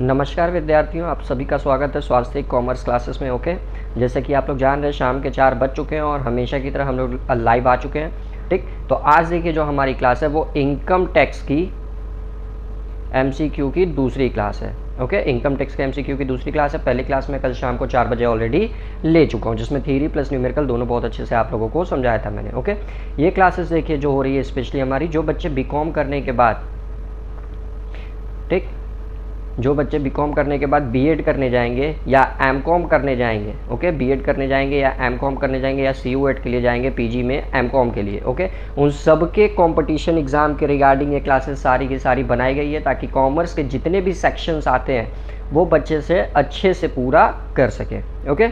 नमस्कार विद्यार्थियों, आप सभी का स्वागत है स्वास्थ्य कॉमर्स क्लासेस में। ओके, जैसे कि आप लोग जान रहे हैं शाम के 4 बज चुके हैं और हमेशा की तरह हम लोग लाइव आ चुके हैं। ठीक, तो आज देखिए जो हमारी क्लास है वो इनकम टैक्स की एमसीक्यू की दूसरी क्लास है। ओके, इनकम टैक्स के एमसीक्यू की दूसरी क्लास है। पहली क्लास में कल शाम को 4 बजे ऑलरेडी ले चुका हूँ, जिसमें थ्योरी प्लस न्यूमेरिकल दोनों बहुत अच्छे से आप लोगों को समझाया था मैंने। ओके, ये क्लासेस देखिए जो हो रही है स्पेशली हमारी जो बच्चे बीकॉम करने के बाद, ठीक, जो बच्चे बीकॉम करने के बाद बीएड करने जाएंगे या एमकॉम करने जाएंगे, ओके, बीएड करने जाएंगे या एमकॉम करने जाएंगे या सीयूएट के लिए जाएंगे पीजी में एमकॉम के लिए, ओके, उन सब के कंपटीशन एग्जाम के रिगार्डिंग ये क्लासेस सारी की सारी बनाई गई है ताकि कॉमर्स के जितने भी सेक्शंस आते हैं वो बच्चे से अच्छे से पूरा कर सके। ओके,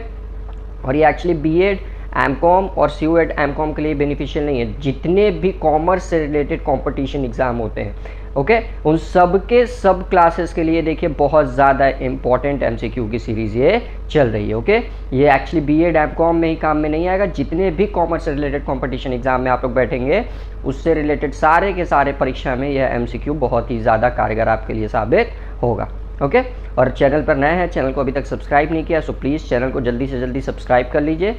और ये एक्चुअली बीएड एमकॉम और सीयूएट एमकॉम के लिए बेनिफिशियल नहीं है, जितने भी कॉमर्स से रिलेटेड कंपटीशन एग्जाम होते हैं, ओके, उन सब के सब क्लासेस के लिए देखिए बहुत ज़्यादा इंपॉर्टेंट एमसीक्यू की सीरीज़ ये चल रही है। ओके, ये एक्चुअली बीएड एमकॉम में ही काम में नहीं आएगा, जितने भी कॉमर्स से रिलेटेड कंपटीशन एग्जाम में आप लोग बैठेंगे उससे रिलेटेड सारे के सारे परीक्षा में यह एमसीक्यू बहुत ही ज़्यादा कारगर आपके लिए साबित होगा। ओके, और चैनल पर नए हैं, चैनल को अभी तक सब्सक्राइब नहीं किया सो प्लीज़ चैनल को जल्दी से जल्दी सब्सक्राइब कर लीजिए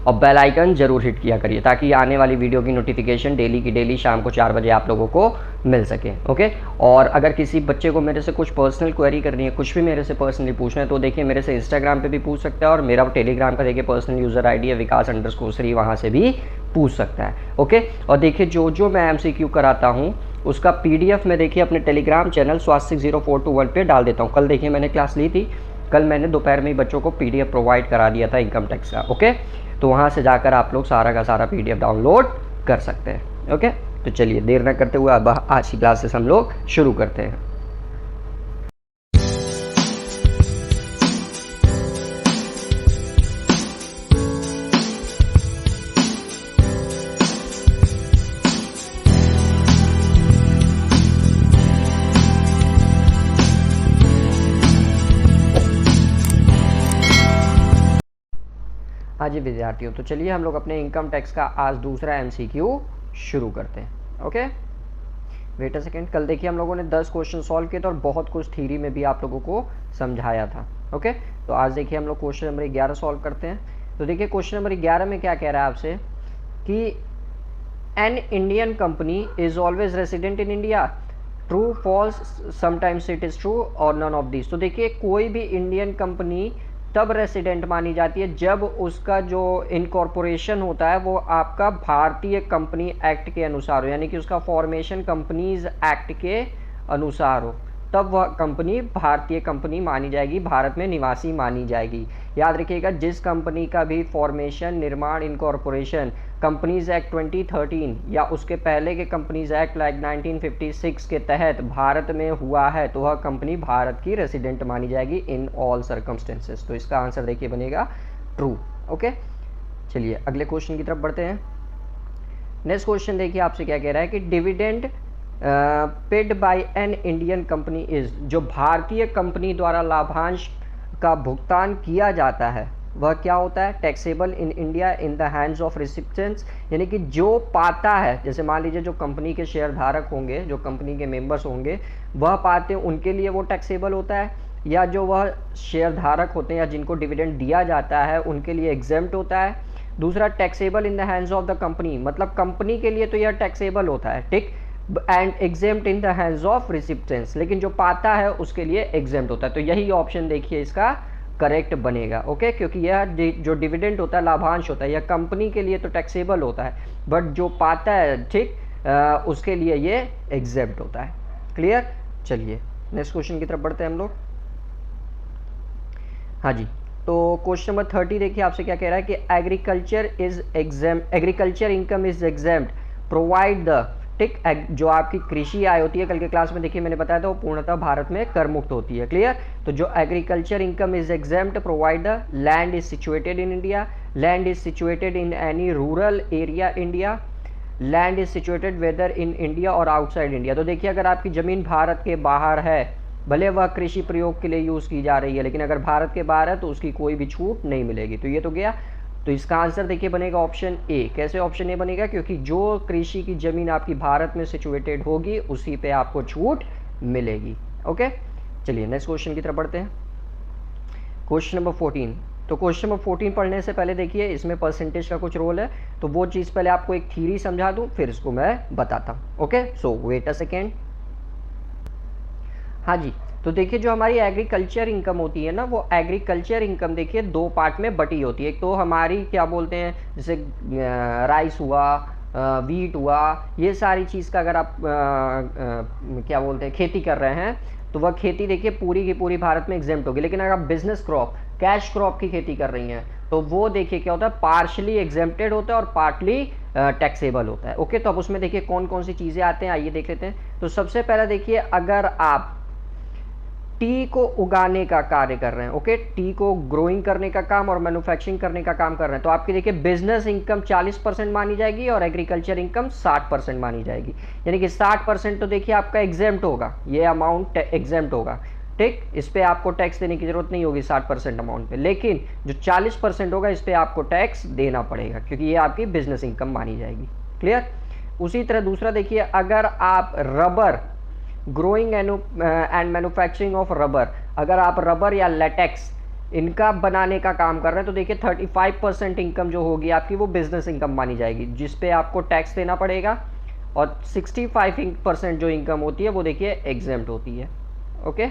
और बेल आइकन जरूर हिट किया करिए ताकि आने वाली वीडियो की नोटिफिकेशन डेली की डेली शाम को 4 बजे आप लोगों को मिल सके। ओके, और अगर किसी बच्चे को मेरे से कुछ पर्सनल क्वेरी करनी है, कुछ भी मेरे से पर्सनली पूछना है तो देखिए मेरे से इंस्टाग्राम पे भी पूछ सकता है और मेरा टेलीग्राम का देखिए पर्सनल यूज़र आईडी है विकास_श्री, वहाँ से भी पूछ सकता है। ओके, और देखिए जो जो मैं एमसीक्यू कराता हूँ उसका पीडीएफ में देखिए अपने टेलीग्राम चैनल स्वास्थ्य 0421 पे डाल देता हूँ। कल देखिए मैंने क्लास ली थी, कल मैंने दोपहर में ही बच्चों को पीडीएफ प्रोवाइड करा दिया था इनकम टैक्स का। ओके, तो वहाँ से जाकर आप लोग सारा का सारा पीडीएफ डाउनलोड कर सकते हैं। ओके, तो चलिए देर न करते हुए अब आज की क्लासेस हम लोग शुरू करते हैं। हाँ जी विद्यार्थियों, तो चलिए हम लोग अपने इनकम टैक्स का आज दूसरा एमसीक्यू शुरू करते हैं। Okay, wait a second. कल देखिए हम लोगों ने 10 क्वेश्चन सॉल्व किए थे और बहुत कुछ थ्योरी में भी आप लोगों को समझाया था। ओके, तो आज देखिए हम लोग क्वेश्चन नंबर 11 सॉल्व करते हैं। तो देखिए क्वेश्चन नंबर 11 में क्या कह रहा है आपसे कि an Indian company is always resident in India, true false, sometimes it is true और नन ऑफ दिस। तो देखिए कोई भी इंडियन कंपनी तब रेसिडेंट मानी जाती है जब उसका जो इनकॉर्पोरेशन होता है वो आपका भारतीय कंपनी एक्ट के अनुसार हो, यानी कि उसका फॉर्मेशन कंपनीज एक्ट के अनुसार हो, तब वह कंपनी भारतीय कंपनी मानी जाएगी, भारत में निवासी मानी जाएगी। याद रखिएगा, जिस कंपनी का भी फॉर्मेशन, निर्माण, इनकॉर्पोरेशन कंपनीज एक्ट 2013 या उसके पहले के कंपनीज एक्ट लाइक 1956 के तहत भारत में हुआ है तो वह कंपनी भारत की रेसिडेंट मानी जाएगी इन ऑल सर्कमस्टेंसेस। तो इसका आंसर देखिए बनेगा ट्रू। ओके, चलिए अगले क्वेश्चन की तरफ बढ़ते हैं। नेक्स्ट क्वेश्चन देखिए आपसे क्या कह रहा है कि dividend paid by N Indian company is, जो भारतीय कंपनी द्वारा लाभांश का भुगतान किया जाता है वह क्या होता है? Taxable in India in the hands of recipients, यानी कि जो पाता है, जैसे मान लीजिए जो कंपनी के शेयर धारक होंगे, जो कंपनी के मेंबर्स होंगे वह पाते हैं, उनके लिए वो टैक्सेबल होता है, या जो वह शेयर धारक होते हैं या जिनको डिविडेंड दिया जाता है उनके लिए एग्जेम्प्ट होता है। दूसरा taxable in the hands of the company, मतलब कंपनी के लिए तो यह टैक्सेबल होता है, ठीक, and exempt in the hands of recipients, लेकिन जो पाता है उसके लिए एग्जेम्प्ट होता है। तो यही ऑप्शन देखिए इसका करेक्ट बनेगा। ओके, क्योंकि यह जो डिविडेंड होता है, लाभांश होता है, यह कंपनी के लिए तो टैक्सेबल होता है बट जो पाता है, ठीक, उसके लिए ये एग्जेम्प्ट होता है। क्लियर? चलिए नेक्स्ट क्वेश्चन की तरफ बढ़ते हैं हम लोग। हाँ जी, तो क्वेश्चन नंबर 30 देखिए आपसे क्या कह रहा है कि agriculture is exempt, agriculture income is exempt provide the, ठीक, जो आपकी कृषि आय होती है, कल के क्लास में देखिए मैंने बताया था वो पूर्णतः भारत में कर मुक्त होती है। क्लियर? तो जो agriculture income is exempt provide the land is situated in India, land is situated in any rural area India, land is situated whether in India और आउटसाइड इंडिया। तो देखिए अगर आपकी ज़मीन भारत के बाहर है, भले वह कृषि प्रयोग के लिए यूज़ की जा रही है, लेकिन अगर भारत के बाहर है तो उसकी कोई भी छूट नहीं मिलेगी। तो ये तो गया। तो इसका आंसर देखिए बनेगा ऑप्शन ए। कैसे ऑप्शन ए बनेगा? क्योंकि जो कृषि की जमीन आपकी भारत में सिचुएटेड होगी उसी पे आपको छूट मिलेगी। ओके, चलिए नेक्स्ट क्वेश्चन की तरफ बढ़ते हैं। Question number 14। तो क्वेश्चन नंबर 14 पढ़ने से पहले देखिए इसमें परसेंटेज का कुछ रोल है, तो वो चीज़ पहले आपको एक थ्योरी समझा दूं फिर इसको मैं बताता हूँ। Okay, so wait a second. हाँ जी, तो देखिए जो हमारी एग्रीकल्चर इनकम होती है ना, वो एग्रीकल्चर इनकम देखिए दो पार्ट में बटी होती है। एक तो हमारी क्या बोलते हैं, जैसे राइस हुआ, वीट हुआ, ये सारी चीज़ का अगर आप क्या बोलते हैं खेती कर रहे हैं, तो वह खेती देखिए पूरी की पूरी भारत में एग्जेम्प्ट होगी। लेकिन अगर आप बिजनेस क्रॉप, कैश क्रॉप की खेती कर रही हैं, तो वो देखिए क्या होता है, पार्शली एग्जेम्प्टेड होता है और पार्टली टैक्सेबल होता है। ओके, तो अब उसमें देखिए कौन कौन सी चीज़ें आते हैं, आइए देख लेते हैं। तो सबसे पहला देखिए, अगर आप टी को उगाने का कार्य कर रहे हैं, ओके, टी को ग्रोइंग करने का काम और मैन्युफैक्चरिंग करने का काम कर रहे हैं, तो आपकी देखिए बिजनेस इनकम 40% मानी जाएगी और एग्रीकल्चर इनकम 60% मानी जाएगी। यानी कि 60% तो देखिए आपका एग्जेम्प्ट होगा, ये अमाउंट एग्जेम्प्ट होगा, ठीक, इस पर आपको टैक्स देने की जरूरत नहीं होगी 60% अमाउंट पे। लेकिन जो 40% होगा इस पर आपको टैक्स देना पड़ेगा, क्योंकि ये आपकी बिजनेस इनकम मानी जाएगी। क्लियर। उसी तरह दूसरा देखिए, अगर आप rubber growing and manufacturing of rubber, अगर आप रबर या लेटेक्स इनका बनाने का काम कर रहे हैं, तो देखिए 35% इनकम जो होगी आपकी वो बिजनेस इनकम मानी जाएगी, जिस पे आपको टैक्स देना पड़ेगा। और 65% जो इनकम होती है वो देखिए एग्जेम्प्ट होती है। ओके,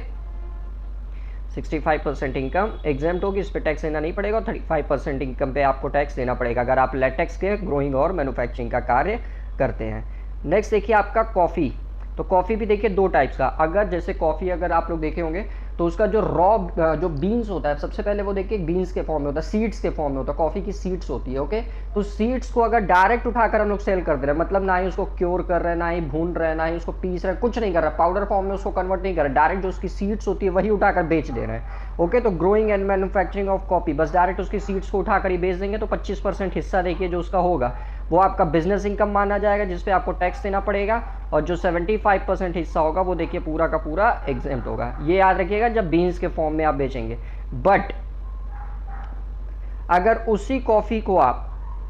65% इनकम एग्जेम्प्ट होगी, इस पे टैक्स देना नहीं पड़ेगा, और 35% इनकम पे आपको टैक्स देना पड़ेगा अगर आप लेटेक्स के ग्रोइंग और मैन्युफैक्चरिंग का कार्य करते हैं। नेक्स्ट देखिए आपका कॉफ़ी। तो कॉफ़ी भी देखिए दो टाइप्स का, अगर जैसे कॉफ़ी अगर आप लोग देखे होंगे तो उसका जो रॉ जो बीन्स होता है, सबसे पहले वो देखिए बीन्स के फॉर्म में होता है, सीड्स के फॉर्म में होता है, कॉफ़ी की सीड्स होती है। ओके, तो सीड्स को अगर डायरेक्ट उठाकर हम लोग सेल कर दे रहे हैं, मतलब ना ही उसको क्योर कर रहे हैं, ना ही भून रहे हैं, ना ही उसको पीस रहे हैं, कुछ नहीं कर रहा, पाउडर फॉर्म में उसको कन्वर्ट नहीं कर रहे, डायरेक्ट जो उसकी सीड्स होती है वही उठाकर बेच दे रहे हैं। ओके, तो growing and manufacturing of coffee, बस डायरेक्ट उसकी सीड्स को उठाकर ही बेच देंगे, तो 25% हिस्सा देखिए जो उसका होगा वो आपका बिजनेस इनकम माना जाएगा, जिसपे आपको टैक्स देना पड़ेगा। और जो 75% हिस्सा होगा वो देखिए पूरा का पूरा एग्जेम्प्ट होगा। ये याद रखिएगा जब बीन्स के फॉर्म में आप बेचेंगे। बट अगर उसी कॉफ़ी को आप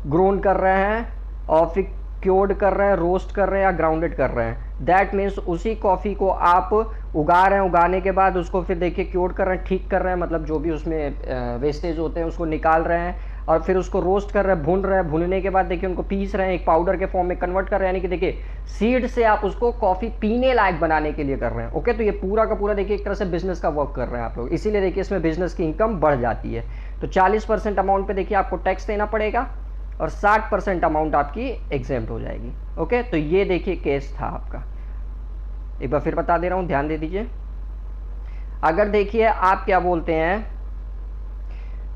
ग्रोन कर रहे हैं और फिर क्योर्ड कर रहे हैं, रोस्ट कर रहे हैं या ग्राउंडेड कर रहे हैं, दैट मीन्स उसी कॉफ़ी को आप उगा रहे हैं, उगाने के बाद उसको फिर देखिए क्योर्ड कर रहे हैं, ठीक कर रहे हैं, मतलब जो भी उसमें वेस्टेज होते हैं उसको निकाल रहे हैं, और फिर उसको रोस्ट कर रहे हैं, भून रहे हैं, भूनने के बाद देखिए उनको पीस रहे हैं, एक पाउडर के फॉर्म में कन्वर्ट कर रहे हैं, यानी कि देखिए सीड से आप उसको कॉफ़ी पीने लायक बनाने के लिए कर रहे हैं। ओके, तो ये पूरा का पूरा देखिए एक तरह से बिजनेस का वर्क कर रहे हैं आप लोग, इसीलिए देखिए इसमें बिजनेस की इनकम बढ़ जाती है। तो 40% अमाउंट पे देखिए आपको टैक्स देना पड़ेगा और 60% अमाउंट आपकी एग्जेम्प्ट हो जाएगी। ओके, तो ये देखिए केस था आपका, एक बार फिर बता दे रहा हूँ, ध्यान दे दीजिए। अगर देखिए आप क्या बोलते हैं,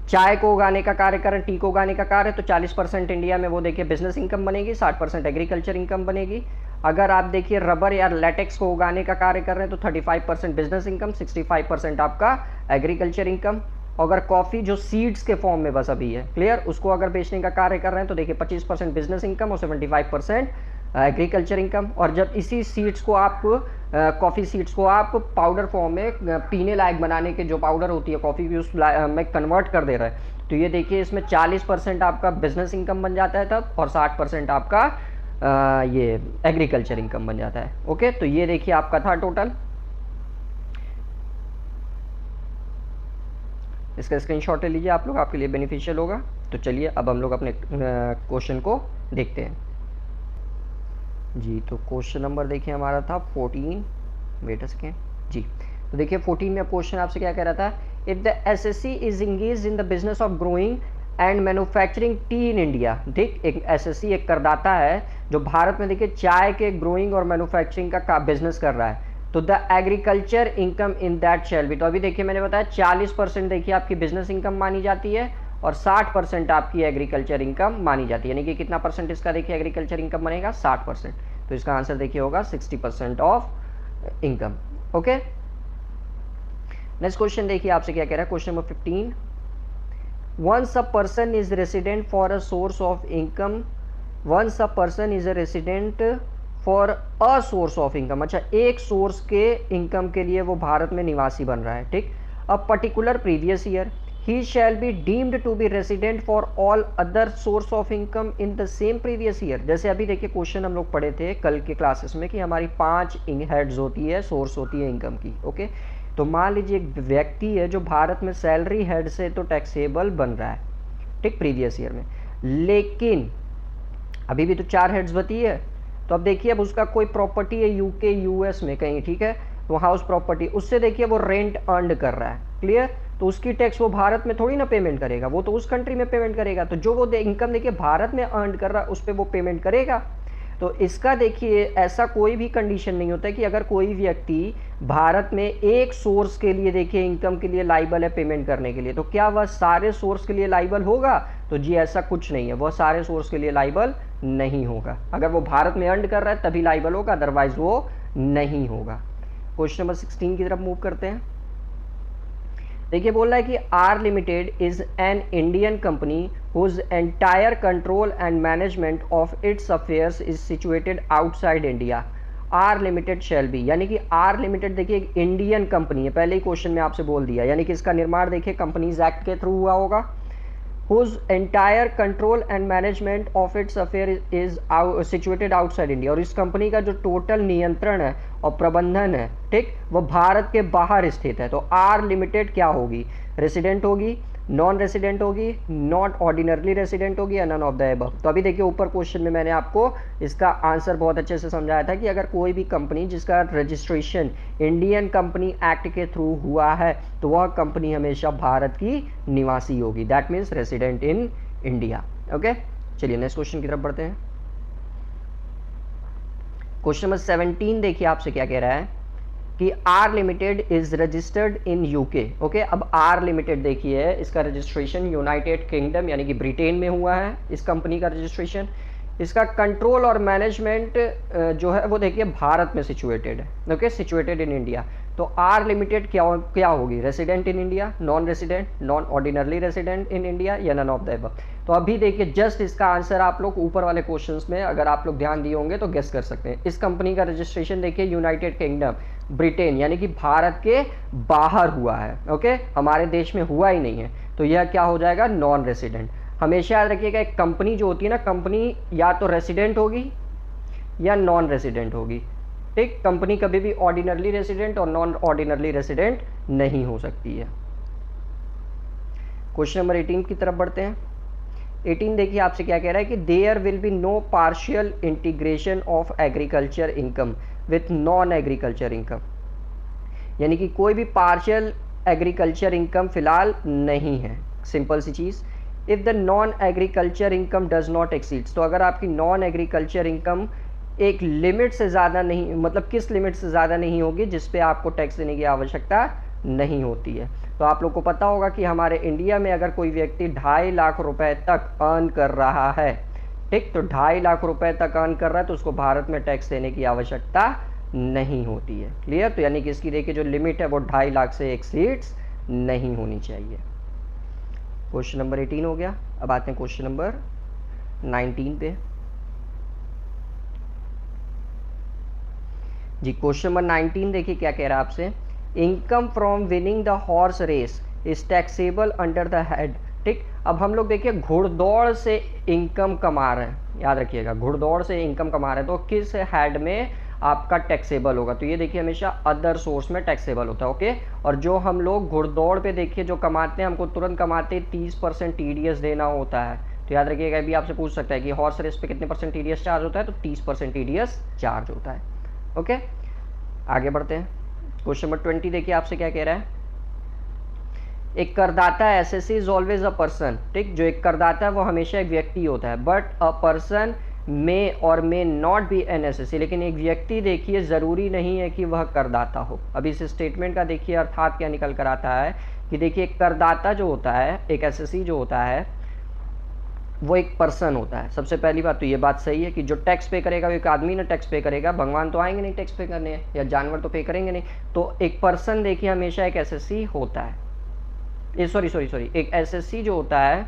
चाय को उगाने का कार्य करें, टी को उगाने का कार्य, तो 40% इंडिया में वो देखिए बिजनेस इनकम बनेगी, 60% एग्रीकल्चर इनकम बनेगी। अगर आप देखिए रबर या लेटेक्स को उगाने का कार्य कर रहे हैं तो 35% बिजनेस इनकम, 65% आपका एग्रीकल्चर इनकम। अगर कॉफ़ी जो सीड्स के फॉर्म में बस अभी है, क्लियर, उसको अगर बेचने का कार्य कर रहे हैं तो देखिए 25% बिजनेस इनकम और 75% एग्रीकल्चर इनकम। और जब इसी सीड्स को आप कॉफ़ी सीड्स को आप पाउडर फॉर्म में पीने लायक बनाने के जो पाउडर होती है कॉफ़ी की उस में कन्वर्ट कर दे रहा है, तो ये देखिए इसमें 40% आपका बिजनेस इनकम बन जाता है तब, और 60% आपका ये एग्रीकल्चर इनकम बन जाता है। ओके, तो ये देखिए आपका था टोटल। इसका स्क्रीनशॉट ले लीजिए आप लोग, आपके लिए बेनिफिशियल होगा। तो चलिए अब हम लोग अपने क्वेश्चन को देखते हैं जी। तो क्वेश्चन नंबर देखिए हमारा था 14, वेट अ सेकेंड जी। तो देखिए 14 में क्वेश्चन आपसे क्या कह रहा था, if the assessee is engage in the business of growing and manufacturing T in India. ठीक, एक एसएससी एक करदाता है जो भारत में देखिए चाय के ग्रोइंग और मैन्युफैक्चरिंग का बिजनेस कर रहा है, तो the agriculture income in that shall be. तो अभी देखिए मैंने बताया 40% देखिए आपकी बिजनेस इनकम मानी जाती है और 60% आपकी एग्रीकल्चर इनकम मानी जाती है, यानी कि कितना परसेंट इसका देखिए एग्रीकल्चर इनकम बनेगा, 60%। तो इसका आंसर देखिए होगा 60% of income. Okay, next question देखिए आपसे क्या कह रहा है, question number 15, once a person is resident for a source of income, once a person is a resident for a source of income. अच्छा, एक सोर्स के इनकम के लिए वो भारत में निवासी बन रहा है, ठीक, a particular previous year he shall be deemed to be resident for all other source of income in the same previous year। जैसे अभी देखिए क्वेश्चन हम लोग पढ़े थे कल के क्लासेस में कि हमारी 5 हेड्स होती है, सोर्स होती है इनकम की। ओके, तो मान लीजिए एक व्यक्ति है जो भारत में सैलरी हेड से तो टैक्सेबल बन रहा है, ठीक, प्रीवियस ईयर में, लेकिन अभी भी तो 4 हेड्स बची है। तो अब देखिए अब उसका कोई प्रॉपर्टी है यूके यूएस में कहीं, ठीक है, तो हाउस प्रॉपर्टी, उससे देखिए वो रेंट अर्न कर रहा है, क्लियर, तो उसकी टैक्स वो भारत में थोड़ी ना पेमेंट करेगा, वो तो उस कंट्री में पेमेंट करेगा। तो जो वो इनकम देखिए भारत में अर्न कर रहा है उस पर वो पेमेंट करेगा। तो इसका देखिए ऐसा कोई भी कंडीशन नहीं होता है कि अगर कोई व्यक्ति भारत में एक सोर्स के लिए देखिए इनकम के लिए लाइबल है पेमेंट करने के लिए, तो क्या वह सारे सोर्स के लिए लाइबल होगा? तो जी ऐसा कुछ नहीं है, वह सारे सोर्स के लिए लाइबल नहीं होगा। अगर वो भारत में अर्न कर रहा है तभी लाइबल होगा, अदरवाइज वो नहीं होगा। क्वेश्चन नंबर 16 की तरफ मूव करते हैं। देखिए बोल रहा है कि R limited is an Indian company whose entire control and management of its affairs is situated outside India. R limited shall be, यानी कि आर लिमिटेड देखिए एक इंडियन कंपनी है, पहले ही क्वेश्चन में आपसे बोल दिया, यानी कि इसका निर्माण देखिए कंपनीज एक्ट के थ्रू हुआ होगा। whose entire control and management of its affair is situated outside India, और इस कंपनी का जो टोटल नियंत्रण है और प्रबंधन है, ठीक, वो भारत के बाहर स्थित है। तो आर लिमिटेड क्या होगी? रेसिडेंट होगी, नॉन रेसिडेंट होगी, नॉट ऑर्डिनरली रेसिडेंट होगी या नन ऑफ द अबव। तो अभी देखिए ऊपर क्वेश्चन में मैंने आपको इसका आंसर बहुत अच्छे से समझाया था कि अगर कोई भी कंपनी जिसका रजिस्ट्रेशन इंडियन कंपनी एक्ट के थ्रू हुआ है तो वह कंपनी हमेशा भारत की निवासी होगी, that means resident in India. Okay, चलिए नेक्स्ट क्वेश्चन की तरफ बढ़ते हैं। क्वेश्चन नंबर 17 देखिए आपसे क्या कह रहा है कि R limited is registered in UK. Okay, अब आर लिमिटेड देखिए इसका रजिस्ट्रेशन यूनाइटेड किंगडम यानी कि ब्रिटेन में हुआ है, इस कंपनी का रजिस्ट्रेशन। इसका कंट्रोल और मैनेजमेंट जो है वो देखिए भारत में सिचुएटेड है, ओके, सिचुएटेड इन इंडिया। तो आर लिमिटेड क्या होगी? Resident in India, non resident, non ordinarily resident in India या नन ऑफ द अबव। तो अभी देखिए जस्ट इसका आंसर आप लोग ऊपर वाले क्वेश्चंस में अगर आप लोग ध्यान दिए होंगे तो गेस कर सकते हैं। इस कंपनी का रजिस्ट्रेशन देखिए यूनाइटेड किंगडम ब्रिटेन यानी कि भारत के बाहर हुआ है, ओके, हमारे देश में हुआ ही नहीं है, तो यह क्या हो जाएगा? Non resident. हमेशा याद रखिएगा एक कंपनी जो होती है ना, कंपनी या तो रेसिडेंट होगी या नॉन रेसिडेंट होगी, ठीक, कंपनी कभी भी ऑर्डिनरली रेसिडेंट और नॉन ऑर्डिनरली रेसिडेंट नहीं हो सकती है। क्वेश्चन नंबर 18 की तरफ बढ़ते हैं। 18 देखिए आपसे क्या कह रहा है कि there will be no partial integration of agriculture income with non agriculture income, यानी कि कोई भी पार्शियल एग्रीकल्चर इनकम फिलहाल नहीं है। सिंपल सी चीज़, if the non agriculture income does not exceeds, तो अगर आपकी नॉन एग्रीकल्चर इनकम एक लिमिट से ज़्यादा नहीं, मतलब किस लिमिट से ज़्यादा नहीं होगी जिस पे आपको टैक्स देने की आवश्यकता नहीं होती है। तो आप लोग को पता होगा कि हमारे इंडिया में अगर कोई व्यक्ति 2.5 लाख रुपए तक अर्न कर रहा है, ठीक, तो 2.5 लाख रुपए तक अर्न कर रहा है तो उसको भारत में टैक्स देने की आवश्यकता नहीं होती है, क्लियर। तो यानी कि इसकी देखिए जो लिमिट है वो 2.5 लाख से एक्सीड्स नहीं होनी चाहिए। क्वेश्चन नंबर 18 हो गया। अब आते हैं क्वेश्चन नंबर 19 पे। जी क्वेश्चन नंबर 19 देखिए क्या कह रहा है आपसे, income from winning the horse race is taxable under the head, ठीक। अब हम लोग देखिए घुड़दौड़ से इनकम कमा रहे हैं, याद रखिएगा घुड़दौड़ से इनकम कमा रहे हैं, तो किस हेड में आपका टैक्सेबल होगा? तो ये देखिए हमेशा अदर सोर्स में टैक्सेबल होता है, ओके। और जो हम लोग घुड़दौड़ पे देखिए जो कमाते हैं, हमको तुरंत कमाते 30% टीडीएस देना होता है। तो याद रखिएगा, अभी आपसे पूछ सकता है कि हॉर्स रेस पे कितने % टीडीएस चार्ज होता है, तो 30% टीडीएस चार्ज होता है, ओके। आगे बढ़ते हैं। क्वेश्चन नंबर 20 देखिए आपसे क्या कह रहा है, एक करदाता SSC is always a person, ठीक, जो एक करदाता है वो हमेशा एक व्यक्ति होता है, बट अ पर्सन मे और may not be an assessee, लेकिन एक व्यक्ति देखिए ज़रूरी नहीं है कि वह करदाता हो। अभी इस स्टेटमेंट का देखिए अर्थात क्या निकल कर आता है कि देखिए एक करदाता जो होता है, एक एसएससी जो होता है वो एक पर्सन होता है। सबसे पहली बात तो ये बात सही है कि जो टैक्स पे करेगा वो एक आदमी ना टैक्स पे करेगा, भगवान तो आएंगे नहीं टैक्स पे करने, या जानवर तो पे करेंगे नहीं। तो एक पर्सन देखिए हमेशा एक एसएससी होता है, सॉरी एक एसएससी जो होता है,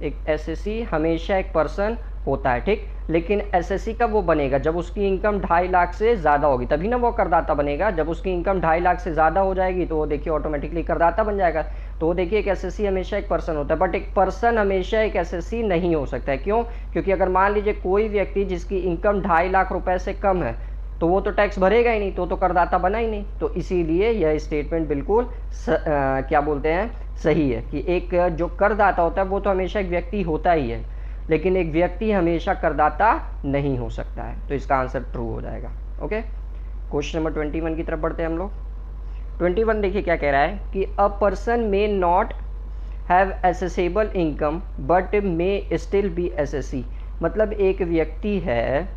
एक एसएससी हमेशा एक पर्सन होता है, ठीक। लेकिन एसएससी कब वो बनेगा? जब उसकी इनकम 2.5 लाख से ज़्यादा होगी, तभी ना वो करदाता बनेगा। जब उसकी इनकम 2.5 लाख से ज़्यादा हो जाएगी तो वो देखिए ऑटोमेटिकली करदाता बन जाएगा। तो वो देखिए एक एसएससी हमेशा एक पर्सन होता है, बट एक पर्सन हमेशा एक एसएससी नहीं हो सकता है। क्यों? क्योंकि अगर मान लीजिए कोई व्यक्ति जिसकी इनकम 2.5 लाख रुपए से कम है, तो वो तो टैक्स भरेगा ही नहीं, तो करदाता बना ही नहीं। तो इसीलिए यह स्टेटमेंट बिल्कुल क्या बोलते हैं, सही है कि एक जो करदाता होता है वो तो हमेशा एक व्यक्ति होता ही है, लेकिन एक व्यक्ति हमेशा करदाता नहीं हो सकता है। तो इसका आंसर ट्रू हो जाएगा। ओके, क्वेश्चन नंबर 21 की तरफ बढ़ते हैं हम लोग। 21 देखिए क्या कह रहा है कि अ person may not have accessible income but may still be SSC. मतलब एक व्यक्ति है,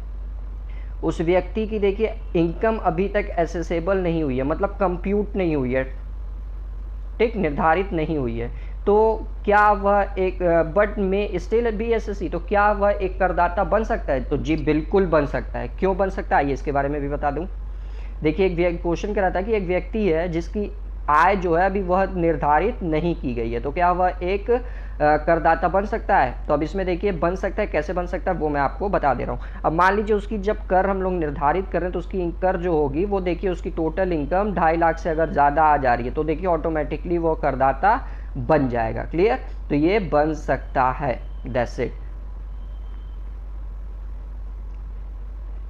उस व्यक्ति की देखिए इनकम अभी तक एसेसेबल नहीं हुई है, मतलब कंप्यूट नहीं हुई है, ठीक, निर्धारित नहीं हुई है। तो क्या वह एक बट में स्टिल बी एसएससी, तो क्या वह एक करदाता बन सकता है? तो जी बिल्कुल बन सकता है। क्यों बन सकता है, आइए इसके बारे में भी बता दूं। देखिए एक क्वेश्चन करा था कि एक व्यक्ति है जिसकी आय जो है अभी वह निर्धारित नहीं की गई है, तो क्या वह एक करदाता बन सकता है? तो अब इसमें देखिए बन सकता है, कैसे बन सकता है वो मैं आपको बता दे रहा हूँ। अब मान लीजिए उसकी जब कर हम लोग निर्धारित करें तो उसकी कर जो होगी वो देखिए उसकी टोटल इनकम 2.5 लाख से अगर ज़्यादा आ जा रही है तो देखिए ऑटोमेटिकली वो करदाता बन जाएगा। क्लियर? तो ये बन सकता है, दैट्स इट।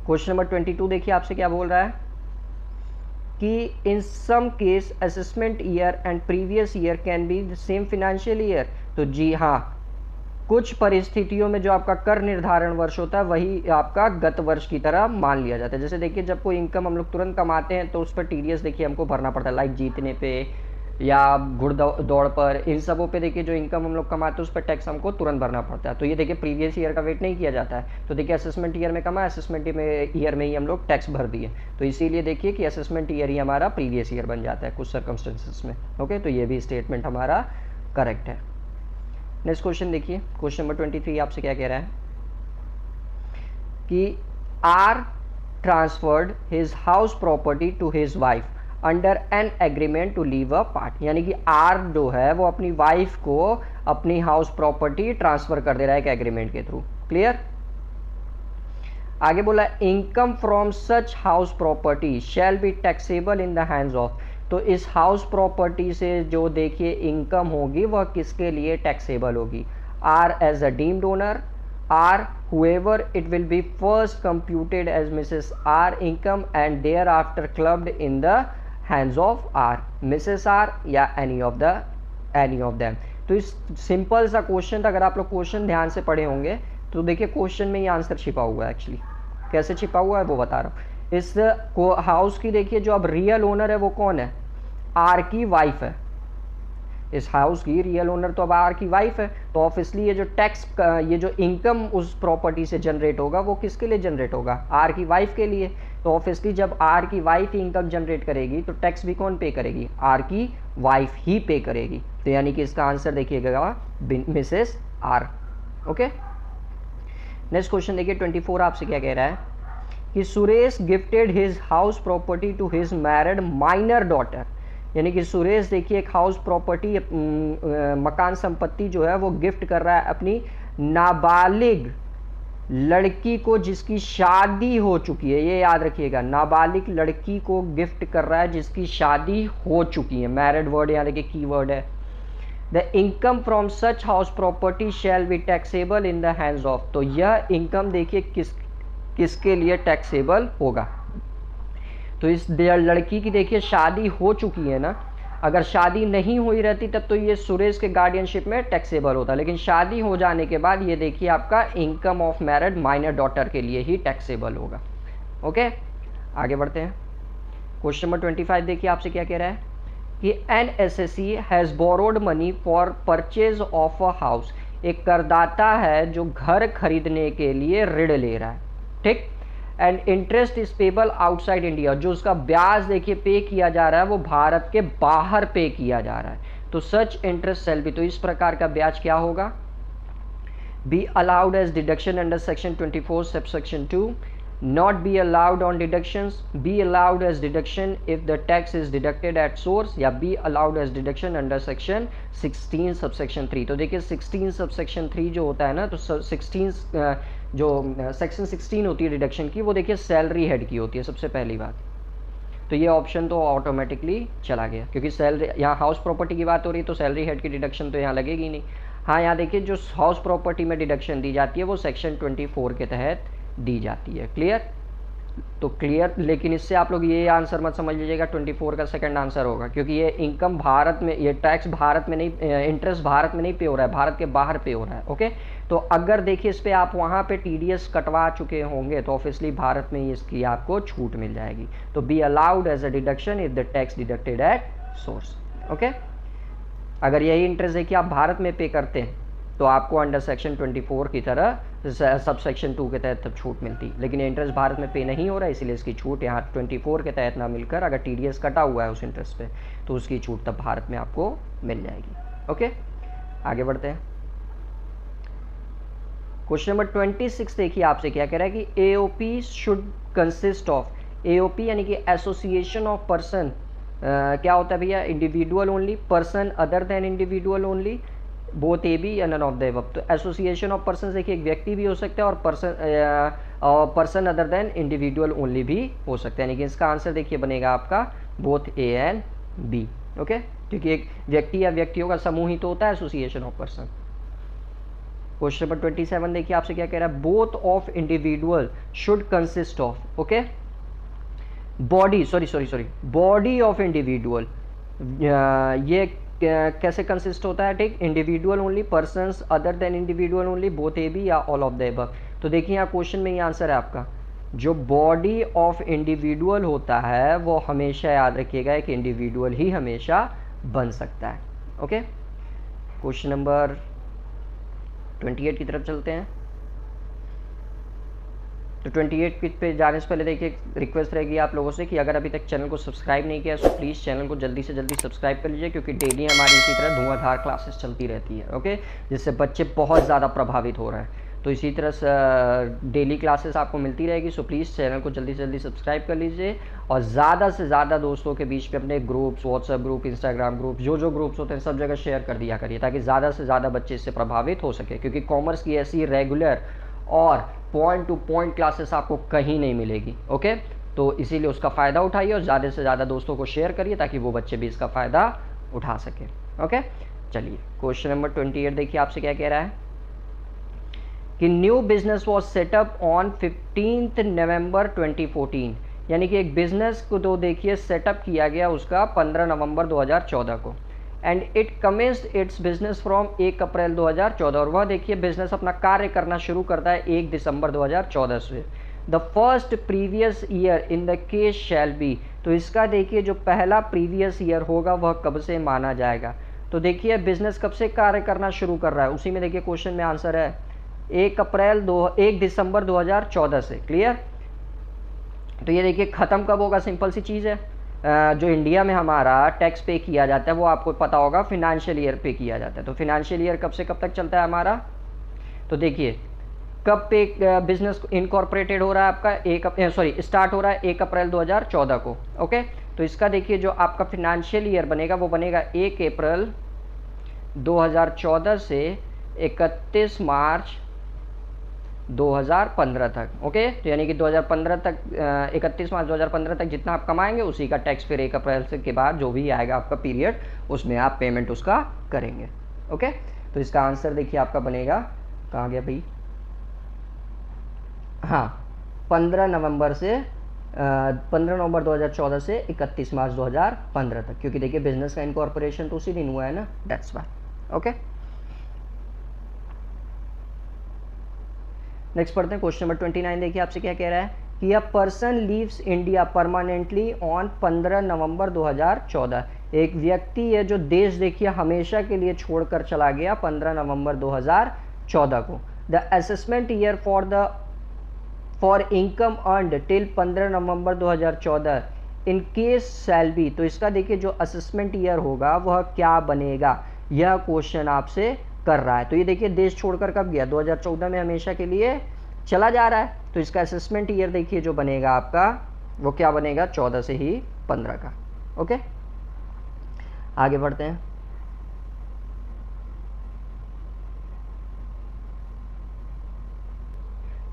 क्वेश्चन नंबर 22 देखिए आपसे क्या बोल रहा है कि in some case assessment year and previous year can be the same financial year. तो जी हाँ, कुछ परिस्थितियों में जो आपका कर निर्धारण वर्ष होता है वही आपका गत वर्ष की तरह मान लिया जाता है। जैसे देखिए जब कोई इनकम हम लोग तुरंत कमाते हैं तो उस पर टीडीएस देखिए हमको भरना पड़ता है, लाइक जीतने पे या घुड़दौड़ पर, इन सबों पे देखिए जो इनकम हम लोग कमाते हैं उस पर टैक्स हमको तुरंत भरना पड़ता है। तो ये देखिए प्रीवियस ईयर का वेट नहीं किया जाता है। तो देखिए असेसमेंट ईयर में कमा, असेसमेंट ईयर में ही हम लोग टैक्स भर दिए, तो इसीलिए देखिए कि असेसमेंट ईयर ही हमारा प्रीवियस ईयर बन जाता है कुछ सर्कमस्टेंसेस में। ओके, तो ये भी स्टेटमेंट हमारा करेक्ट है। नेक्स्ट क्वेश्चन देखिए, क्वेश्चन नंबर 23 आपसे क्या कह रहा है कि R transferred his house property to his wife under an agreement to live apart. यानी कि आर जो है वो अपनी वाइफ को अपनी हाउस प्रॉपर्टी ट्रांसफर कर दे रहा है एक एग्रीमेंट के थ्रू। क्लियर? आगे बोला income from such house property shall be taxable in the hands of. तो इस हाउस प्रॉपर्टी से जो देखिए इनकम होगी वह किसके लिए टैक्सेबल होगी? R as a deemed owner, R whoever it will be first computed as Mrs. R income and thereafter clubbed in the hands of R, Mrs. R या any of them। तो इस simple सा question था, अगर आप लोग question ध्यान से पढ़े होंगे तो देखिए क्वेश्चन में ये आंसर छिपा हुआ है। एक्चुअली कैसे छिपा हुआ है वो बता रहा हूँ। इस हाउस की देखिए जो अब रियल ओनर है वो कौन है? आर की वाइफ है। इस हाउस की रियल ओनर तो अब आर की वाइफ है, तो ऑब्वियसली ये जो टैक्स ये जो इनकम उस प्रॉपर्टी से जनरेट होगा वो किसके लिए जनरेट होगा? आर की वाइफ के लिए। तो ऑब्वियसली जब आर की वाइफ इनकम जनरेट करेगी तो टैक्स भी कौन पे करेगी? आर की वाइफ ही पे करेगी। तो यानी कि इसका आंसर देखिएगा Mrs R. Okay, next question देखिए 24 आपसे क्या कह रहा है कि Suresh gifted his house property to his married minor daughter. यानी कि सुरेश देखिए एक हाउस प्रॉपर्टी मकान संपत्ति जो है वो गिफ्ट कर रहा है अपनी नाबालिग लड़की को जिसकी शादी हो चुकी है। ये याद रखिएगा, नाबालिग लड़की को गिफ्ट कर रहा है जिसकी शादी हो चुकी है। मैरिड वर्ड यहाँ देखिए की वर्ड है। The income from such house property shall be taxable in the hands of. तो यह इनकम देखिए किसके लिए टैक्सेबल होगा? तो इस लड़की की देखिए शादी हो चुकी है ना, अगर शादी नहीं हुई रहती तब तो ये सुरेश के गार्डियनशिप में टैक्सेबल होता, लेकिन शादी हो जाने के बाद ये देखिए आपका income of married minor daughter के लिए ही टैक्सेबल होगा। ओके, आगे बढ़ते हैं। क्वेश्चन नंबर 25 देखिए आपसे क्या कह रहा है कि an assessee has borrowed money for purchase of a house. एक करदाता है जो घर खरीदने के लिए ऋण ले रहा है, ठीक, and interest is payable outside India. जो उसका ब्याज देखिए पे किया जा रहा है वो भारत के बाहर पे किया जा रहा है। तो सच इंटरेस्ट शैल बी, तो इस प्रकार का ब्याज क्या होगा? Be allowed as deduction under section 24 subsection 2, not be allowed on deductions, be allowed as deduction if the tax is deducted at source, या be allowed as deduction under section 16 subsection 3। तो देखिए 16 सबसेक्शन 3 जो होता है ना, तो 16 जो section 16 होती है डिडक्शन की वो देखिए सैलरी हेड की होती है सबसे पहली बात। तो ये ऑप्शन तो ऑटोमेटिकली चला गया क्योंकि सैलरी, यहाँ हाउस प्रॉपर्टी की बात हो रही है तो सैलरी हेड की डिडक्शन तो यहाँ लगेगी नहीं। हाँ, यहाँ देखिए जो हाउस प्रॉपर्टी में डिडक्शन दी जाती है वो सेक्शन 24 के तहत दी जाती है। क्लियर? तो क्लियर। लेकिन इससे आप लोग ये आंसर मत समझ लीजिएगा 24 का सेकंड आंसर होगा, क्योंकि ये इनकम भारत में, ये टैक्स भारत में नहीं, इंटरेस्ट भारत में नहीं पे हो रहा है, भारत के बाहर पे हो रहा है। ओके, तो अगर देखिए इस पर आप वहाँ पे TDS कटवा चुके होंगे तो ऑब्वियसली भारत में इसकी आपको छूट मिल जाएगी। तो be allowed as a deduction if the tax deducted at source. Okay, अगर यही इंटरेस्ट देखिए आप भारत में पे करते हैं तो आपको अंडर सेक्शन 24 की तरह सब सेक्शन 2 के तहत तब छूट मिलती, लेकिन इंटरेस्ट भारत में पे नहीं हो रहा है, इसीलिए इसकी छूट यहाँ 24 के तहत ना मिलकर अगर TDS कटा हुआ है उस इंटरेस्ट पे तो उसकी छूट तब भारत में आपको मिल जाएगी। ओके, आगे बढ़ते हैं। क्वेश्चन नंबर 26 देखिए आपसे क्या कह रहा है कि AOP should consist of, AOP यानी कि एसोसिएशन ऑफ पर्सन, क्या होता है भैया, individual only, person other than individual only, both A B या नन ऑफ द अबव। तो एसोसिएशन ऑफ पर्सन देखिए एक व्यक्ति भी हो सकता है और person other than individual only भी हो सकता है, यानी कि इसका आंसर देखिए बनेगा आपका both A and B. Okay, क्योंकि एक व्यक्ति या व्यक्तियों का समूह ही तो होता है association of person. Question number 27 देखिए आपसे क्या कह रहा है, both of individual should consist of, okay, body of individual, ये कैसे कंसिस्ट होता है, ठीक, individual only, persons other than individual only, both A B या ऑल ऑफ द अबव। तो देखिए यहाँ क्वेश्चन में ये आंसर है आपका, जो बॉडी ऑफ इंडिविजुअल होता है वो हमेशा याद रखिएगा कि इंडिविजुअल ही हमेशा बन सकता है। ओके, क्वेश्चन नंबर 28 की तरफ चलते हैं। तो 28 पे जाने से पहले देखिए रिक्वेस्ट रहेगी आप लोगों से कि अगर अभी तक चैनल को सब्सक्राइब नहीं किया तो प्लीज़ चैनल को जल्दी से जल्दी सब्सक्राइब कर लीजिए, क्योंकि डेली हमारी इसी तरह धुआंधार क्लासेस चलती रहती है। ओके, जिससे बच्चे बहुत ज़्यादा प्रभावित हो रहे हैं, तो इसी तरह से डेली क्लासेस आपको मिलती रहेगी। सो प्लीज़ चैनल को जल्दी से जल्दी सब्सक्राइब कर लीजिए और ज़्यादा से ज़्यादा दोस्तों के बीच में अपने groups, WhatsApp group, Instagram group, जो ग्रुप्स होते हैं सब जगह शेयर कर दिया करिए, ताकि ज़्यादा से ज़्यादा बच्चे इससे प्रभावित हो सके, क्योंकि कॉमर्स की ऐसी रेगुलर और पॉइंट टू पॉइंट क्लासेस आपको कहीं नहीं मिलेगी। ओके, तो इसीलिए उसका फ़ायदा उठाइए और ज़्यादा से ज़्यादा दोस्तों को शेयर करिए ताकि वो बच्चे भी इसका फ़ायदा उठा सके। ओके, चलिए क्वेश्चन नंबर 28 देखिए आपसे क्या कह रहा है कि new business was setup on 15 नवंबर 2014, यानी कि एक बिजनेस को तो देखिए सेटअप किया गया उसका 15 नवंबर 2014 को, and it commenced it's business from 1 अप्रैल 2014, और वह देखिए बिजनेस अपना कार्य करना शुरू करता है 1 दिसंबर 2014 से। The first previous year in the case shall be, तो इसका देखिए जो पहला प्रीवियस ईयर होगा वह कब से माना जाएगा। तो देखिए बिजनेस कब से कार्य करना शुरू कर रहा है, उसी में देखिए क्वेश्चन में आंसर है 1 दिसंबर 2014 से। क्लियर, तो ये देखिए ख़त्म कब होगा, सिंपल सी चीज़ है, जो इंडिया में हमारा टैक्स पे किया जाता है वो आपको पता होगा फिनेंशियल ईयर पे किया जाता है। तो फिनेंशियल ईयर कब से कब तक चलता है हमारा, तो देखिए कब पे बिजनेस इनकॉर्पोरेटेड हो रहा है आपका, स्टार्ट हो रहा है 1 अप्रैल 2014 को। ओके, तो इसका देखिए जो आपका फिनेंशियल ईयर बनेगा वो बनेगा 1 अप्रैल 2014 से 31 मार्च 2015 तक। ओके, तो यानी कि 2015 तक 31 मार्च 2015 तक जितना आप कमाएंगे उसी का टैक्स फिर 1 अप्रैल से के बाद जो भी आएगा आपका पीरियड उसमें आप पेमेंट उसका करेंगे। ओके, तो इसका आंसर देखिए आपका बनेगा, कहाँ गया भाई, हाँ 15 नवंबर 2014 से 31 मार्च 2015 तक, क्योंकि देखिए बिजनेस का इनकॉर्पोरेशन तो उसी दिन हुआ है ना, दैट्स व्हाई। ओके, नेक्स्ट पढ़ते हैं क्वेश्चन नंबर 29 देखिए आपसे क्या कह रहा है कि a person leaves India permanently on 15 नवंबर 2014, एक व्यक्ति है जो देश देखिए हमेशा के लिए छोड़कर चला गया 15 नवंबर 2014 को। The assessment year for income earned till 15 November 2014 in case shall be, तो इसका देखिए जो असेसमेंट ईयर होगा वह क्या बनेगा, यह क्वेश्चन आपसे कर रहा है। तो ये देखिए देश छोड़कर कब गया, 2014 में हमेशा के लिए चला जा रहा है, तो इसका असेसमेंट ईयर देखिए जो बनेगा आपका वो क्या बनेगा, 14 से ही 15 का। ओके, आगे बढ़ते हैं।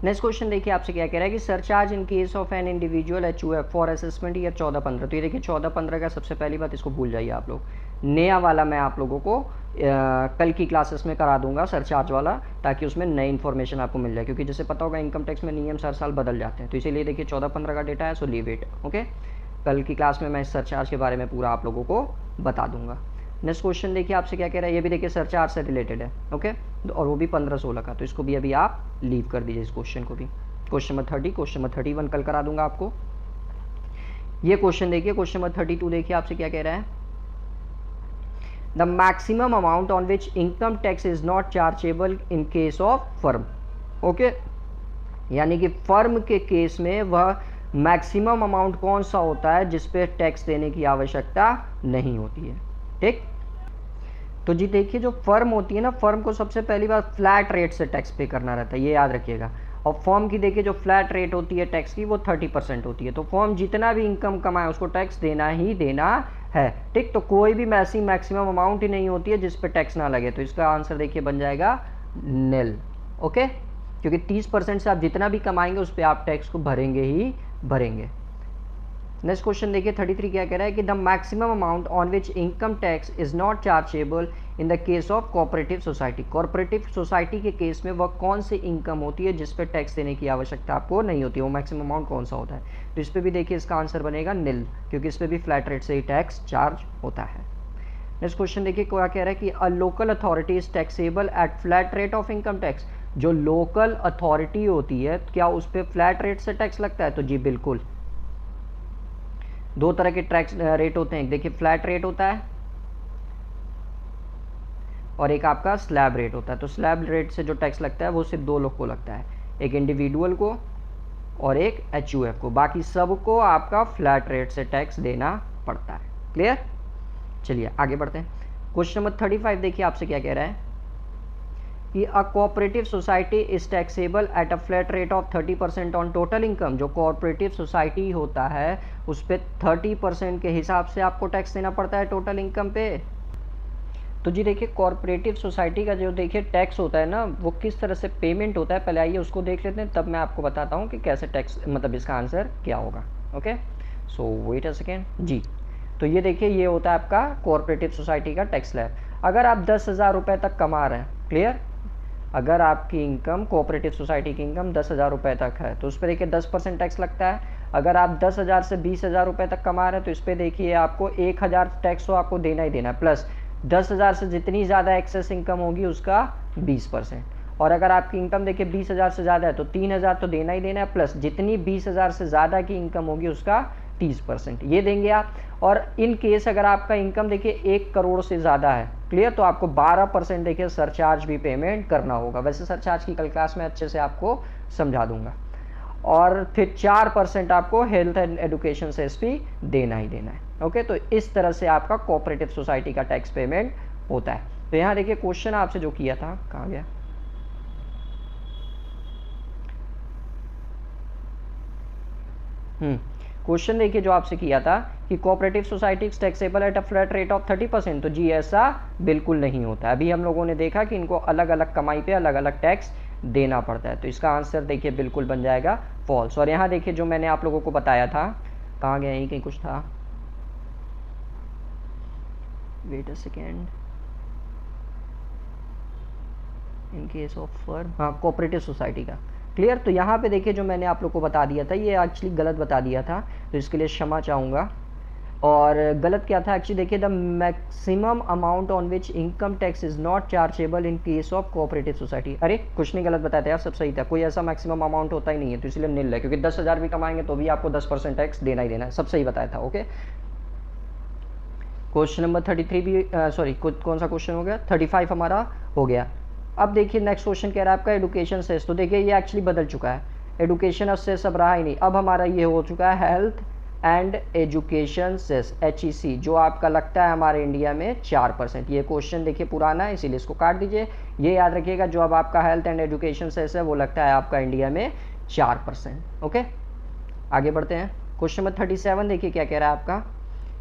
नेक्स्ट क्वेश्चन देखिए आपसे क्या कह रहा है कि surcharge in case of an individual HUF for assessment year 14-15, तो ये देखिए 14-15 का सबसे पहली बात इसको भूल जाइए आप लोग, नया वाला मैं आप लोगों को कल की क्लासेस में करा दूंगा, सरचार्ज वाला, ताकि उसमें नई इन्फॉर्मेशन आपको मिल जाए, क्योंकि जैसे पता होगा इनकम टैक्स में नियम हर साल बदल जाते हैं। तो इसीलिए देखिए 14-15 का डेटा है, सो लीव इट। ओके, कल की क्लास में मैं इस सरचार्ज के बारे में पूरा आप लोगों को बता दूंगा। नेक्स्ट क्वेश्चन देखिए आपसे क्या कह रहा है, ये भी देखिए सरचार्ज से रिलेटेड है। ओके, और वो भी 15-16 का, तो इसको भी अभी आप लीव कर दीजिए इस क्वेश्चन को भी। क्वेश्चन नंबर 30, क्वेश्चन नंबर 31 कल करा दूंगा आपको। ये क्वेश्चन देखिए, क्वेश्चन नंबर 32 देखिए आपसे क्या कह रहा है, the maximum amount on which income tax is not chargeable in case of firm. Okay, यानी कि फर्म के केस में वह मैक्सिमम अमाउंट कौन सा होता है जिस पे टैक्स देने की आवश्यकता नहीं होती है। ठीक, तो जी देखिए जो फर्म होती है ना, फर्म को सबसे पहली बार फ्लैट रेट से टैक्स पे करना रहता है, ये याद रखिएगा। और फर्म की देखिए जो फ्लैट रेट होती है टैक्स की, वो 30% होती है। तो फर्म जितना भी इनकम कमाए उसको टैक्स देना ही देना है। ठीक, तो कोई भी ऐसी मैक्सिमम अमाउंट ही नहीं होती है जिस पे टैक्स ना लगे। तो इसका आंसर देखिए बन जाएगा निल। ओके, क्योंकि 30% से आप जितना भी कमाएंगे उस पर आप टैक्स को भरेंगे ही भरेंगे। नेक्स्ट क्वेश्चन देखिए 33 क्या कह रहा है कि the maximum amount on which income tax is not chargeable in the case of cooperative society. Cooperative society के केस में वह कौन सी इनकम होती है जिस पे टैक्स देने की आवश्यकता आपको नहीं होती है, वो मैक्सिमम अमाउंट कौन सा होता है। तो इस पर भी देखिए इसका आंसर बनेगा निल, क्योंकि इस पर भी फ्लैट रेट से ही टैक्स चार्ज होता है। नेक्स्ट क्वेश्चन देखिए क्या कह रहा है कि a local authority is taxable at flat rate of income tax. जो लोकल अथॉरिटी होती है क्या उस पर फ्लैट रेट से टैक्स लगता है? तो जी बिल्कुल। दो तरह के टैक्स रेट होते हैं, एक देखिए फ्लैट रेट होता है और एक आपका स्लैब रेट होता है। तो स्लैब रेट से जो टैक्स लगता है वो सिर्फ दो लोग को लगता है, एक इंडिविजुअल को और एक एचयूएफ को। बाकी सबको आपका फ्लैट रेट से टैक्स देना पड़ता है। क्लियर? चलिए आगे बढ़ते हैं। क्वेश्चन नंबर 35 देखिए आपसे क्या कह रहा है कि a cooperative society is taxable at a flat rate of 30% on total income. जो कोऑपरेटिव सोसाइटी होता है उस पर 30% के हिसाब से आपको टैक्स देना पड़ता है टोटल इनकम पे। तो जी देखिए कोऑपरेटिव सोसाइटी का जो देखिए टैक्स होता है ना, वो किस तरह से पेमेंट होता है, पहले आइए उसको देख लेते हैं, तब मैं आपको बताता हूँ कि कैसे टैक्स, मतलब इसका आंसर क्या होगा। Okay, so wait a second जी। तो ये देखिए ये होता है आपका कोऑपरेटिव सोसाइटी का टैक्स स्लैब। अगर आप 10,000 रुपये तक कमा रहे हैं, क्लियर, अगर आपकी इनकम कोऑपरेटिव सोसाइटी की इनकम 10,000 रुपये तक है तो उस पर देखिए 10% टैक्स लगता है। अगर आप 10,000 से 20,000 रुपये तक कमा रहे हैं तो इस पर देखिए आपको 1,000 टैक्स तो आपको देना ही देना है, प्लस 10,000 से जितनी ज़्यादा एक्सेस इनकम होगी उसका 20%। और अगर आपकी इनकम देखिए 20,000 से ज़्यादा है तो 3,000 तो देना ही देना है, प्लस जितनी 20,000 से ज़्यादा की इनकम होगी उसका 30% ये देंगे आप। और इन केस अगर आपका इनकम देखिए 1 करोड़ से ज़्यादा है, क्लियर, तो आपको 12% देखिए सरचार्ज भी पेमेंट करना होगा। वैसे सरचार्ज की कल क्लास में अच्छे से आपको समझा दूंगा। और फिर 4% आपको हेल्थ एंड एजुकेशन सेस भी देना ही देना है। ओके, तो इस तरह से आपका कोऑपरेटिव सोसाइटी का टैक्स पेमेंट होता है। तो यहाँ देखिए क्वेश्चन आपसे जो किया था, कहाँ गया, क्वेश्चन देखिए जो आपसे किया था कि cooperative society taxable at a flat rate of 30%। तो जी ऐसा बिल्कुल नहीं होता। अभी हम लोगों ने देखा कि इनको अलग अलग कमाई पे अलग अलग टैक्स देना पड़ता है। तो इसका आंसर देखिए बिल्कुल बन जाएगा फॉल्स। और यहाँ देखिए जो मैंने आप लोगों को बताया था, कहाँ गया, यहीं कहीं कुछ था, wait a second, in case of firm, हाँ कोऑपरेटिव सोसाइटी का, क्लियर। तो यहाँ पे देखिए जो मैंने आप लोग को बता दिया था ये एक्चुअली गलत बता दिया था, तो इसके लिए क्षमा चाहूँगा। और गलत क्या था एक्चुअली, देखिए the maximum amount on which income tax is not chargeable in case of cooperative society. अरे कुछ नहीं गलत बताया था यार, सब सही था, कोई ऐसा मैक्सिमम अमाउंट होता ही नहीं है, तो इसलिए निल है, क्योंकि 10,000 भी कमाएंगे तो भी आपको 10% टैक्स देना ही देना है, सब सही बताया था। ओके, क्वेश्चन नंबर 33 भी सॉरी कौन सा क्वेश्चन हो गया, 35 हमारा हो गया। अब देखिए नेक्स्ट क्वेश्चन कह रहा है आपका एजुकेशन सेस। तो देखिए ये एक्चुअली बदल चुका है, एजुकेशन सेस अब रहा ही नहीं, अब हमारा ये हो चुका है health and education cess, HEC, जो आपका लगता है हमारे इंडिया में 4%। ये क्वेश्चन देखिए पुराना है इसीलिए इसको काट दीजिए। ये याद रखिएगा जो अब आपका हेल्थ एंड एजुकेशन सेस है वो लगता है आपका इंडिया में 4%। ओके, आगे बढ़ते हैं। क्वेश्चन नंबर 37 देखिए क्या कह रहा है आपका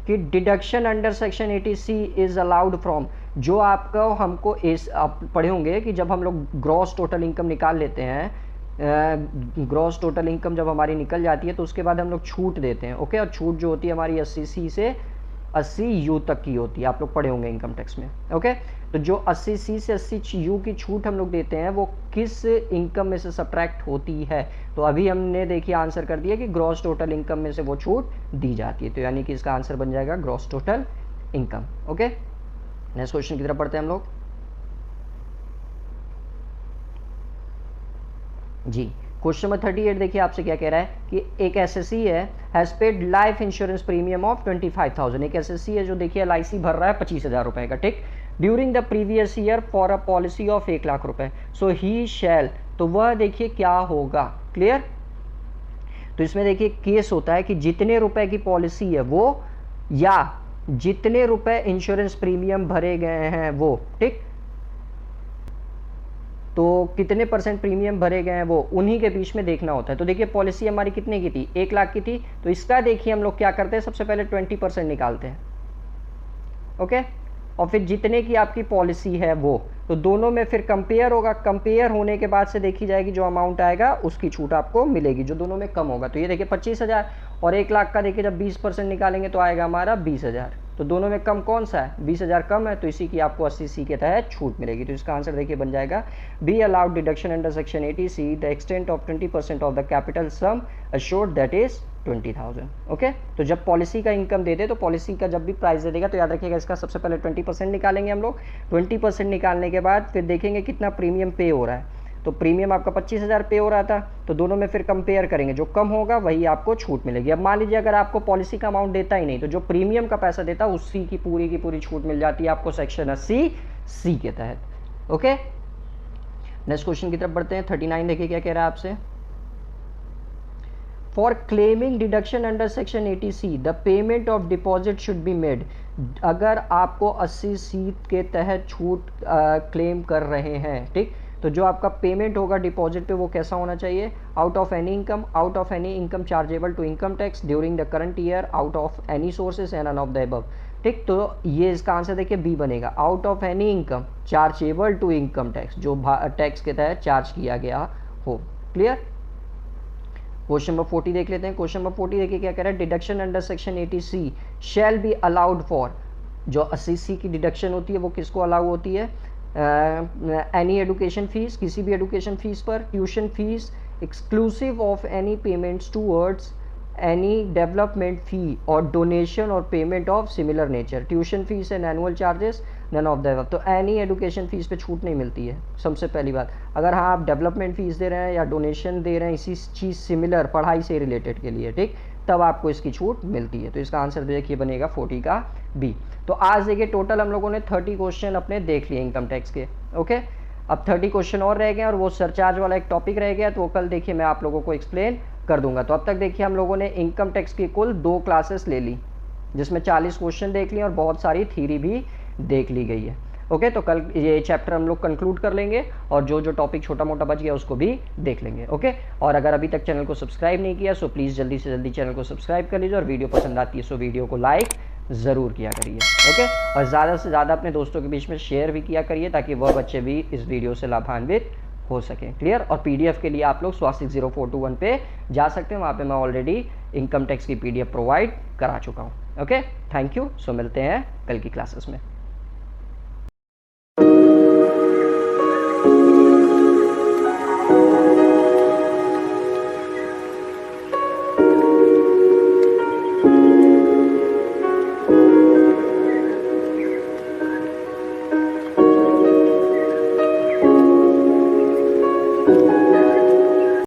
कि deduction under section 80C is allowed from. जो आपका हमको आप पढ़े होंगे कि जब हम लोग ग्रॉस टोटल इनकम निकाल लेते हैं, ग्रॉस टोटल इनकम जब हमारी निकल जाती है तो उसके बाद हम लोग छूट देते हैं। ओके, और छूट जो होती है हमारी 80C से 80U तक की होती है, आप लोग पढ़े होंगे इनकम टैक्स में। ओके, तो जो 80C से 80U की छूट हम लोग देते हैं वो किस इनकम में से सब्ट्रैक्ट होती है? तो अभी हमने देखिए आंसर कर दिया कि ग्रॉस टोटल इनकम में से वो छूट दी जाती है, तो यानी कि इसका आंसर बन जाएगा gross total income. Okay, next question की तरफ पढ़ते हैं हम लोग जी। क्वेश्चन नंबर 38 देखिए आपसे क्या कह रहा है कि एक एसएससी है has paid life insurance premium of 25,000। एक एसएससी है जो देखिए एलआईसी भर रहा है 25,000 रुपए का, ठीक, during the previous year for a policy of 1 lakh रुपए। सो ही शैल, तो वह देखिए क्या होगा, क्लियर। तो इसमें देखिए केस होता है कि जितने रुपए की पॉलिसी है वो, या जितने रुपए इंश्योरेंस प्रीमियम भरे गए हैं वो, ठीक, तो कितने परसेंट प्रीमियम भरे गए हैं वो उन्हीं के बीच में देखना होता है। तो देखिए पॉलिसी हमारी कितने की थी, 1 लाख की थी, तो इसका देखिए हम लोग क्या करते हैं, सबसे पहले 20% निकालते हैं। ओके, और फिर जितने की आपकी पॉलिसी है वो, तो दोनों में फिर कंपेयर होगा, कंपेयर होने के बाद से देखी जाएगी जो अमाउंट आएगा उसकी छूट आपको मिलेगी जो दोनों में कम होगा। तो ये देखिए 25,000 और 1 लाख का देखिए जब 20% निकालेंगे तो आएगा हमारा 20,000, तो दोनों में कम कौन सा है, 20,000 कम है, तो इसी की आपको 80C के तहत छूट मिलेगी। तो इसका आंसर देखिए बन जाएगा be allowed deduction under section 80C the extent of 20% of the capital sum assured that is 20,000। Okay, तो जब पॉलिसी का इनकम दे दे तो पॉलिसी का जब भी प्राइस दे देगा तो याद रखिएगा इसका सबसे पहले 20% निकालेंगे हम लोग। 20% निकालने के बाद फिर देखेंगे कितना प्रीमियम पे हो रहा है, तो प्रीमियम आपका 25,000 पे हो रहा था, तो दोनों में फिर कंपेयर करेंगे, जो कम होगा वही आपको छूट मिलेगी। अब मान लीजिए अगर आपको पॉलिसी का अमाउंट देता ही नहीं, तो जो प्रीमियम का पैसा देता है उसी की पूरी छूट मिल जाती है आपको सेक्शन 80C के तहत। ओके, नेक्स्ट क्वेश्चन की तरफ बढ़ते हैं। 39 देखिए क्या कह रहा है आपसे, for claiming deduction under section 80C the payment of deposit should be made. अगर आपको 80C के तहत छूट क्लेम कर रहे हैं, ठीक, तो जो आपका पेमेंट होगा डिपॉजिट पे वो कैसा होना चाहिए, out of any income, out of any income chargeable to income tax during the current year, out of any sources and none of the above. ठीक, तो ये इसका आंसर देखिए बी बनेगा, out of any income chargeable to income tax, जो tax के तहत charge किया गया हो। क्लियर। क्वेश्चन नंबर 40 देख लेते हैं। क्वेश्चन नंबर 40 देखिए क्या कह रहा है, deduction under section 80C shall be allowed for, जो 80C की डिडक्शन होती है वो किसको अलाउ होती है, एनी एडुकेशन फीस, किसी भी एडुकेशन फीस पर, tuition fees exclusive of any payments towards any development fee और डोनेशन और payment of similar nature, tuition fees and annual charges none of the above. तो एनी एडुकेशन फीस पे छूट नहीं मिलती है, सबसे पहली बात। अगर हाँ आप डेवलपमेंट फीस दे रहे हैं या डोनेशन दे रहे हैं इसी चीज़ सिमिलर पढ़ाई से रिलेटेड के लिए, ठीक, तब आपको इसकी छूट मिलती है। तो इसका आंसर देखिए बनेगा 40 का बी। तो आज देखिए टोटल हम लोगों ने 30 क्वेश्चन अपने देख लिए इनकम टैक्स के। ओके, अब 30 क्वेश्चन और रह गए और वो सरचार्ज वाला एक टॉपिक रह गया, तो वो कल देखिए मैं आप लोगों को एक्सप्लेन कर दूंगा। तो अब तक देखिए हम लोगों ने इनकम टैक्स की कुल 2 क्लासेस ले ली, जिसमें 40 क्वेश्चन देख लिए और बहुत सारी थ्योरी भी देख ली गई है। ओके, तो कल ये चैप्टर हम लोग कंक्लूड कर लेंगे और जो जो टॉपिक छोटा मोटा बच गया उसको भी देख लेंगे। ओके, और अगर अभी तक चैनल को सब्सक्राइब नहीं किया सो प्लीज़ जल्दी से जल्दी चैनल को सब्सक्राइब कर लीजिए, और वीडियो पसंद आती है सो वीडियो को लाइक ज़रूर किया करिए। ओके, और ज़्यादा से ज़्यादा अपने दोस्तों के बीच में शेयर भी किया करिए ताकि वह बच्चे भी इस वीडियो से लाभान्वित हो सकें। क्लियर। और PDF के लिए आप लोग स्वास्तिक 0421 पे जा सकते हैं, वहाँ पे मैं ऑलरेडी इनकम टैक्स की PDF प्रोवाइड करा चुका हूँ। Okay, thank you. सो मिलते हैं कल की क्लासेस में।